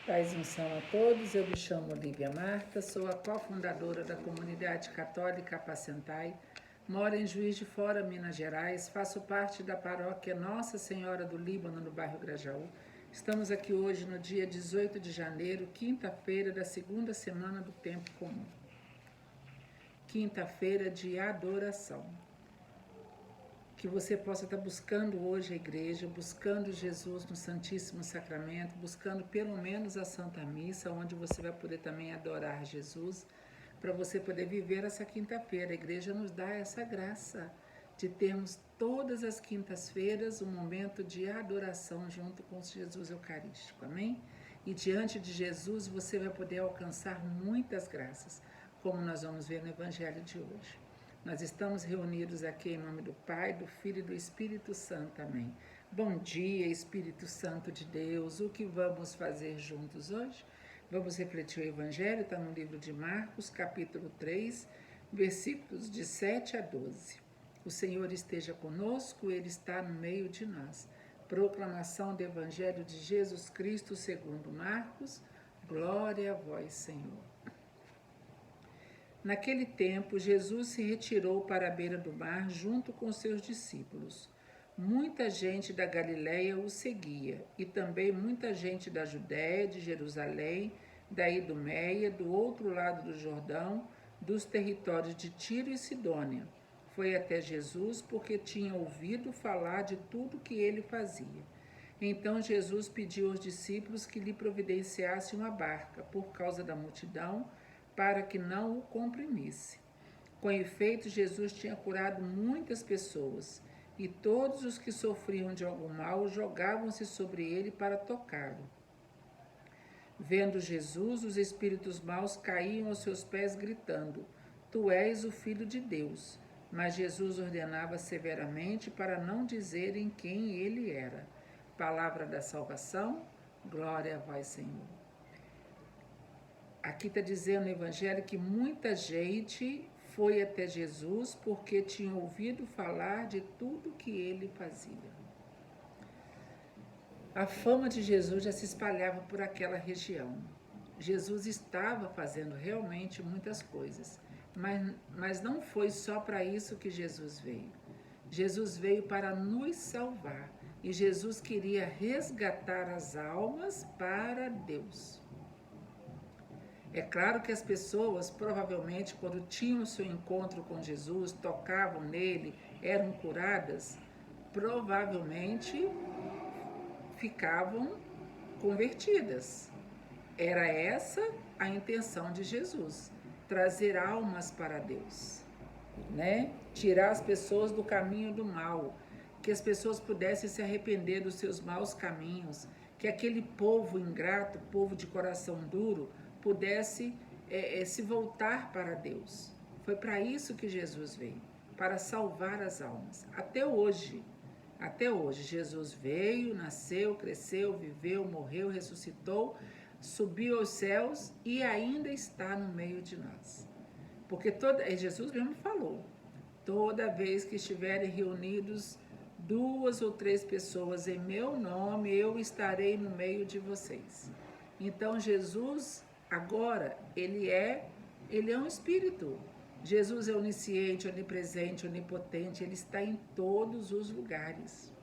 Paz e unção a todos, eu me chamo Lívia Marta, sou a cofundadora da Comunidade Católica Apacentai, moro em Juiz de Fora, Minas Gerais, faço parte da paróquia Nossa Senhora do Líbano, no bairro Grajaú. Estamos aqui hoje no dia 18 de janeiro, quinta-feira da segunda semana do Tempo Comum. Quinta-feira de adoração. Que você possa estar buscando hoje a igreja, buscando Jesus no Santíssimo Sacramento, buscando pelo menos a Santa Missa, onde você vai poder também adorar Jesus, para você poder viver essa quinta-feira. A igreja nos dá essa graça de termos todas as quintas-feiras um momento de adoração junto com Jesus Eucarístico, amém? E diante de Jesus você vai poder alcançar muitas graças, como nós vamos ver no Evangelho de hoje. Nós estamos reunidos aqui em nome do Pai, do Filho e do Espírito Santo. Amém. Bom dia, Espírito Santo de Deus. O que vamos fazer juntos hoje? Vamos refletir o Evangelho, está no livro de Marcos, capítulo 3, versículos de 7 a 12. O Senhor esteja conosco, Ele está no meio de nós. Proclamação do Evangelho de Jesus Cristo segundo Marcos. Glória a vós, Senhor. Naquele tempo, Jesus se retirou para a beira do mar junto com seus discípulos. Muita gente da Galiléia o seguia, e também muita gente da Judéia, de Jerusalém, da Idumeia, do outro lado do Jordão, dos territórios de Tiro e Sidônia. Foi até Jesus porque tinha ouvido falar de tudo que ele fazia. Então Jesus pediu aos discípulos que lhe providenciassem uma barca, por causa da multidão, para que não o comprimisse. Com efeito, Jesus tinha curado muitas pessoas, e todos os que sofriam de algum mal jogavam-se sobre ele para tocá-lo. Vendo Jesus, os espíritos maus caíam aos seus pés gritando: Tu és o Filho de Deus. Mas Jesus ordenava severamente para não dizerem quem ele era. Palavra da salvação, glória a vós, Senhor. Aqui está dizendo no Evangelho que muita gente foi até Jesus porque tinha ouvido falar de tudo que ele fazia. A fama de Jesus já se espalhava por aquela região. Jesus estava fazendo realmente muitas coisas, mas não foi só para isso que Jesus veio. Jesus veio para nos salvar e Jesus queria resgatar as almas para Deus. É claro que as pessoas, provavelmente, quando tinham seu encontro com Jesus, tocavam nele, eram curadas, provavelmente ficavam convertidas. Era essa a intenção de Jesus, trazer almas para Deus, né? Tirar as pessoas do caminho do mal, que as pessoas pudessem se arrepender dos seus maus caminhos, que aquele povo ingrato, povo de coração duro, pudesse se voltar para Deus. Foi para isso que Jesus veio, para salvar as almas. Até hoje, Jesus veio, nasceu, cresceu, viveu, morreu, ressuscitou, subiu aos céus e ainda está no meio de nós. Porque Jesus mesmo falou, toda vez que estiverem reunidos 2 ou 3 pessoas em meu nome, eu estarei no meio de vocês. Então Jesus agora, ele é um espírito. Jesus é onisciente, onipresente, onipotente, ele está em todos os lugares.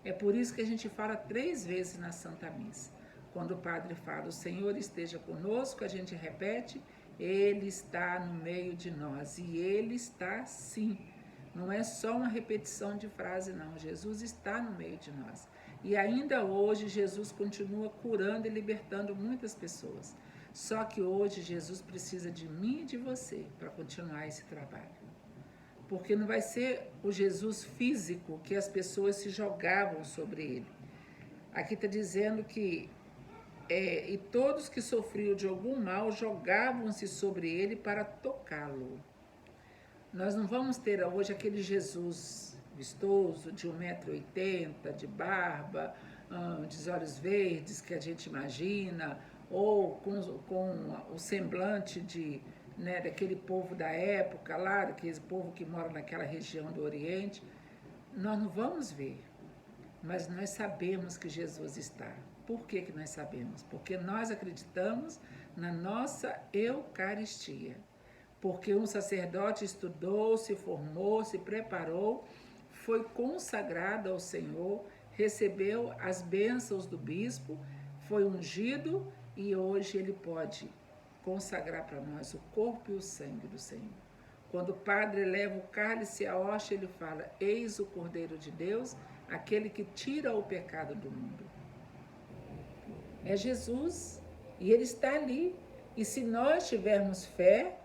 É por isso que a gente fala 3 vezes na Santa Missa. Quando o padre fala, o Senhor esteja conosco, a gente repete, ele está no meio de nós. E ele está sim. Não é só uma repetição de frase, não. Jesus está no meio de nós. E ainda hoje Jesus continua curando e libertando muitas pessoas. Só que hoje Jesus precisa de mim e de você para continuar esse trabalho. Porque não vai ser o Jesus físico que as pessoas se jogavam sobre ele. Aqui está dizendo que e todos que sofriam de algum mal jogavam-se sobre ele para tocá-lo. Nós não vamos ter hoje aquele Jesus vistoso, de 1,80 m, de barba, de olhos verdes que a gente imagina, ou com o semblante daquele povo da época lá, daquele povo que mora naquela região do Oriente. Nós não vamos ver, mas nós sabemos que Jesus está. Por que nós sabemos? Porque nós acreditamos na nossa Eucaristia. Porque um sacerdote estudou, se formou, se preparou, foi consagrado ao Senhor, recebeu as bênçãos do bispo, foi ungido e hoje ele pode consagrar para nós o corpo e o sangue do Senhor. Quando o padre leva o cálice e a hóstia, ele fala: eis o Cordeiro de Deus, aquele que tira o pecado do mundo. É Jesus, e ele está ali. E se nós tivermos fé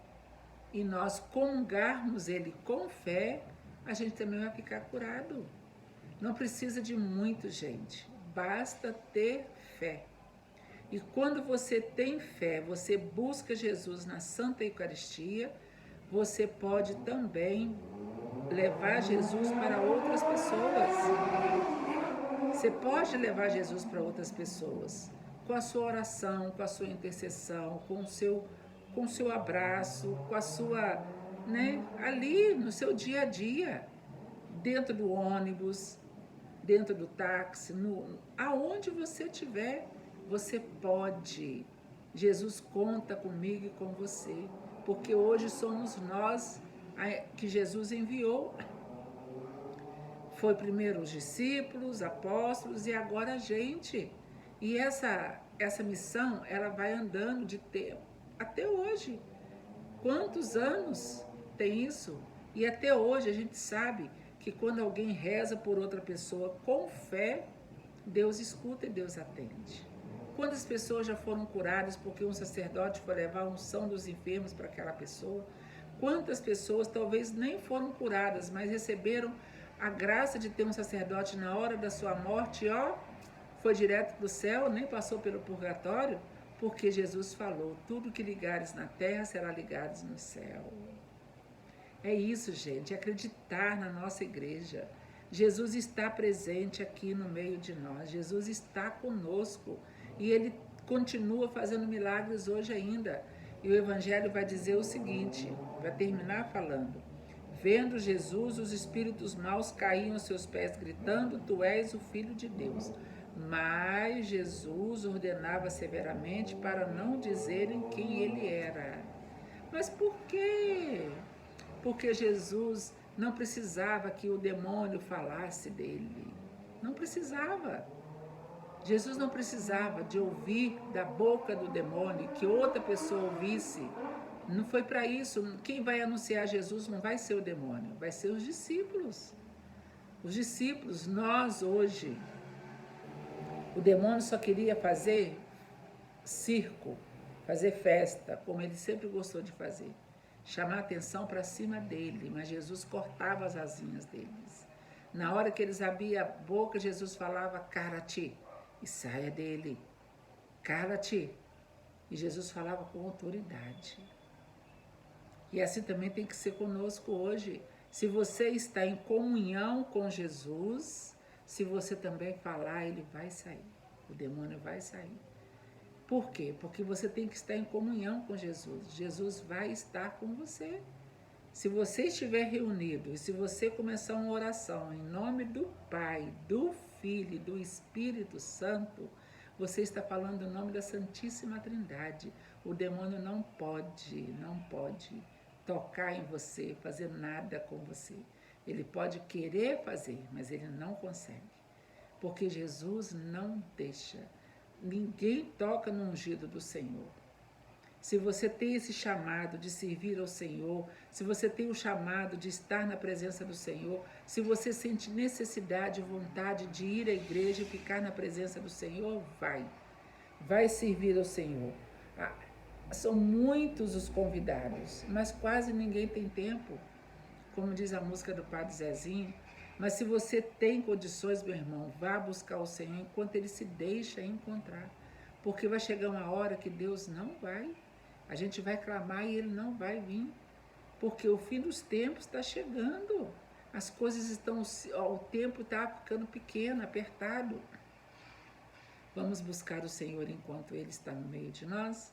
e nós comungarmos ele com fé, a gente também vai ficar curado. Não precisa de muito, gente. Basta ter fé. E quando você tem fé, você busca Jesus na Santa Eucaristia, você pode também levar Jesus para outras pessoas. Você pode levar Jesus para outras pessoas, com a sua oração, com a sua intercessão, com o seu abraço, com a sua, ali no seu dia a dia, dentro do ônibus, dentro do táxi, aonde você estiver, você pode. Jesus conta comigo e com você, porque hoje somos nós que Jesus enviou. Foi primeiro os discípulos, apóstolos e agora a gente. E essa missão, ela vai andando de tempo até hoje. Quantos anos tem isso? E até hoje a gente sabe que quando alguém reza por outra pessoa com fé, Deus escuta e Deus atende. Quantas pessoas já foram curadas porque um sacerdote foi levar a unção dos enfermos para aquela pessoa? Quantas pessoas talvez nem foram curadas, mas receberam a graça de ter um sacerdote na hora da sua morte, foi direto para o céu, nem passou pelo purgatório, porque Jesus falou: tudo que ligares na terra será ligado no céu. É isso, gente, acreditar na nossa igreja. Jesus está presente aqui no meio de nós, Jesus está conosco e ele continua fazendo milagres hoje ainda. E o Evangelho vai dizer o seguinte, vai terminar falando: vendo Jesus, os espíritos maus caíam aos seus pés, gritando: tu és o Filho de Deus. Mas Jesus ordenava severamente para não dizerem quem ele era. Mas por quê? Porque Jesus não precisava que o demônio falasse dele. Não precisava. Jesus não precisava de ouvir da boca do demônio, que outra pessoa ouvisse. Não foi para isso. Quem vai anunciar Jesus não vai ser o demônio, vai ser os discípulos. Os discípulos, nós hoje. O demônio só queria fazer circo, fazer festa, como ele sempre gostou de fazer. Chamar atenção para cima dele, mas Jesus cortava as asinhas deles. Na hora que eles abriam a boca, Jesus falava: cala-te e saia dele. Cala-te. E Jesus falava com autoridade. E assim também tem que ser conosco hoje. Se você está em comunhão com Jesus, se você também falar, ele vai sair. O demônio vai sair. Por quê? Porque você tem que estar em comunhão com Jesus. Jesus vai estar com você. Se você estiver reunido e se você começar uma oração em nome do Pai, do Filho e do Espírito Santo, você está falando em nome da Santíssima Trindade. O demônio não pode tocar em você, fazer nada com você. Ele pode querer fazer, mas ele não consegue. Porque Jesus não deixa. Ninguém toca no ungido do Senhor. Se você tem esse chamado de servir ao Senhor, se você tem o chamado de estar na presença do Senhor, se você sente necessidade e vontade de ir à igreja e ficar na presença do Senhor, vai servir ao Senhor. São muitos os convidados, mas quase ninguém tem tempo, como diz a música do Padre Zezinho. Mas se você tem condições, meu irmão, vá buscar o Senhor enquanto ele se deixa encontrar. Porque vai chegar uma hora que Deus não vai. A gente vai clamar e ele não vai vir. Porque o fim dos tempos está chegando. As coisas estão, o tempo está ficando pequeno, apertado. Vamos buscar o Senhor enquanto ele está no meio de nós.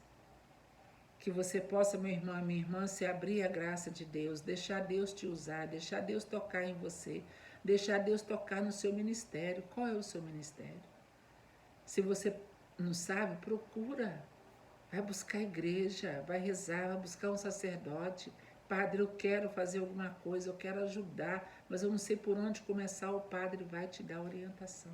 Que você possa, meu irmão e minha irmã, se abrir à graça de Deus, deixar Deus te usar, deixar Deus tocar em você, deixar Deus tocar no seu ministério. Qual é o seu ministério? Se você não sabe, procura. Vai buscar a igreja, vai rezar, vai buscar um sacerdote. Padre, eu quero fazer alguma coisa, eu quero ajudar, mas eu não sei por onde começar. O padre vai te dar orientação.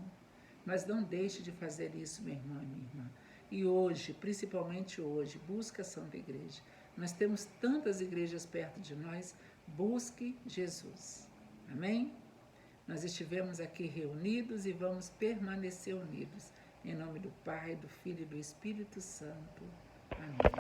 Mas não deixe de fazer isso, meu irmão e minha irmã. E hoje, principalmente hoje, busca a Santa Igreja. Nós temos tantas igrejas perto de nós, busque Jesus. Amém? Nós estivemos aqui reunidos e vamos permanecer unidos. Em nome do Pai, do Filho e do Espírito Santo. Amém.